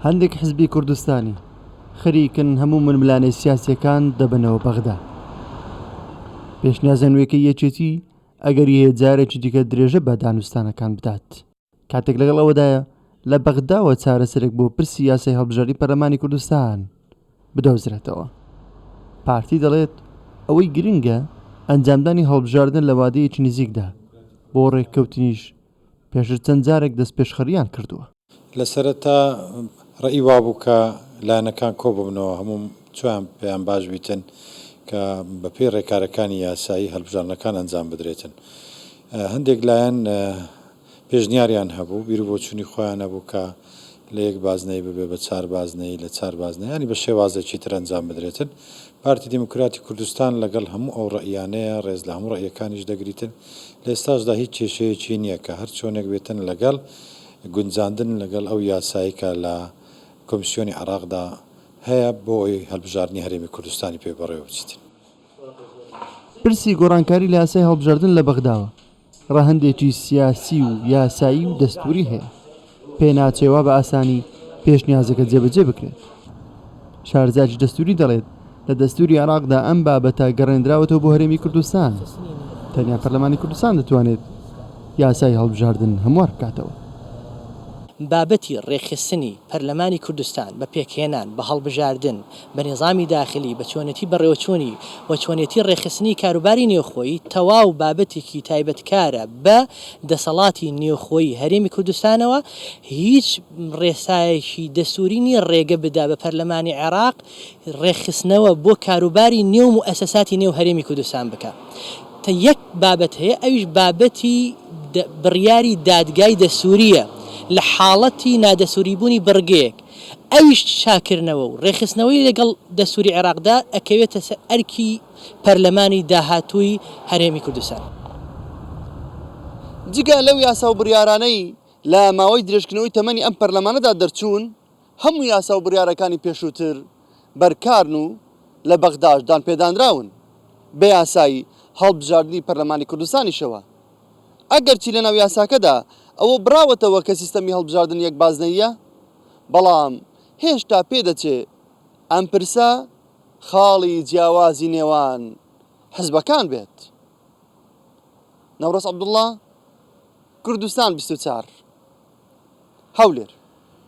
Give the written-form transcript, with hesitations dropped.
هەندێک حزبی کوردستانی خەریکن هەموو ململانەی سیاسیەکان دەبنەوە بەغدا. پێشنیازە نوێیەکەی یەکێتی ئەگەر هەیە جارێکی دیکە درێژە بە دانوستانەکان بدات. کاتێک لەگەڵ ئەوەدایە لە بەغداوە چارەسەرێک بۆ پرسی یاسای هەڵبژاردنی پەرلەمانی کوردستان بدۆزرێتەوە. پارتی دەڵێت ئەوەی گرنگە ئەنجامدانی هەڵبژاردن لە وادەیەکی نزیکدا، بۆ ڕێککەوتنیش پێشتر چەند جارێک دەست پێشخەریان کردووە. لە سەرەتا ڕێی وابوو کە لایەنەکان کۆ ببنەوە هەموو چۆیان پێیان باش بیتن کە بەپێی ڕێکارەکانی یاسایی هەڵبژاردنەکان ئەنجام بدرێتن. هەندێک لایەن پێشنیاریان هەبوو، بیر بۆ چوونی خۆیان هەبوو کە لە یەک بازنەی ببێ بە چار بازنەی، لە چار بازنەی ینی بە شێوازێکی تر ئەنجام بدرێتن. پارتی دیموکراتی کوردستان لەگەڵ هەموو ئەو ڕەئیانەیە ڕێز لە هەموو ڕەئیەکانیش دەگریتن. لە ئێستاشدا هیچ کێشەیەکی نییە کە هەر چۆنێک بێتن لەگەڵ گونجاندن لەگەڵ ئەو یاساییکە لە کۆمیسیۆنی عێراقدا هەیە بۆ ئەوی هەڵبژاردنی هەرێمی کوردستانی پێ بەڕێوە بچیتن. پرسی گۆڕانکاری لە یاسای هەڵبژاردن لە بەغداوە ڕەهەندێکی سیاسی و یاسایی و دەستوری هەیە. پێ ناچێوە بە ئاسانی پێشنیازەکە جێبەجێ بکرێت. شارەزای دەستوری دەڵێت لە دەستوری عێراقدا ئەم بابەتە گەڕێنراوەتەوە بۆ هەرێمی کوردستان. تەنیا پەرلەمانی کوردستان دەتوانێت یاسای هەڵبژاردن هەموار بکاتەوە. بابەتی ڕێخستنی پەرلەمانی کوردستان بە پێکهێنان بە هەڵبژاردن بە نێزامی داخلی بە چۆنەتی بەڕێوەچوونی و چۆنێتی ڕێخستنی کاروباری نێوخۆیی تەواو بابەتێکی تایبەتکارە بە دەسەڵاتی نێوخۆیی هەرێمی کوردستانەوە. هیچ ڕێسایەکی دەستورینی ڕێگە بدا بە پەرلەمانی عێراق ڕێخستنەوە بۆ کاروباری نێو و ئەساساتی نێو هەرێمی کوردستان بکە. تا یەک بابەت هەیە، ئەویش بابەتی بڕیاری دادگای دەستوریە لە حاڵەتی نادەسووریبوونی بڕگەیەک. ئەویش چاکردنەوە و ڕێخستنەوەی لەگەڵ دەستوری عێراقدا ئەکەوێتە سەر ئەرکی پەرلەمانی داهاتووی هەرێمی کوردستان. جگە لەو یاسا و بڕیارانەی لە ماوەی درێژکردنەوەی تەمەنی ئەم پەرلەمانەدا دەرچوون، هەموو یاسا و بڕیارەکانی پێشووتر بەرکارن و لە بەغداش دانپێدانراون بە یاسایی هەڵبژاردنی پەرلەمانی کوردستانیشەوە. ئەگەرچی لە ناو یاساکەدا ئەوە براوەتەوە کە سیستەمی هەڵبژاردن یەک بازنەیە، بەڵام هێشتا پێدەچێ ئەم پرسە خاڵی جیاوازی نێوان حزبەکان بێت. نەورەس عەبدوڵڵا، کوردستان 24 هەولێر.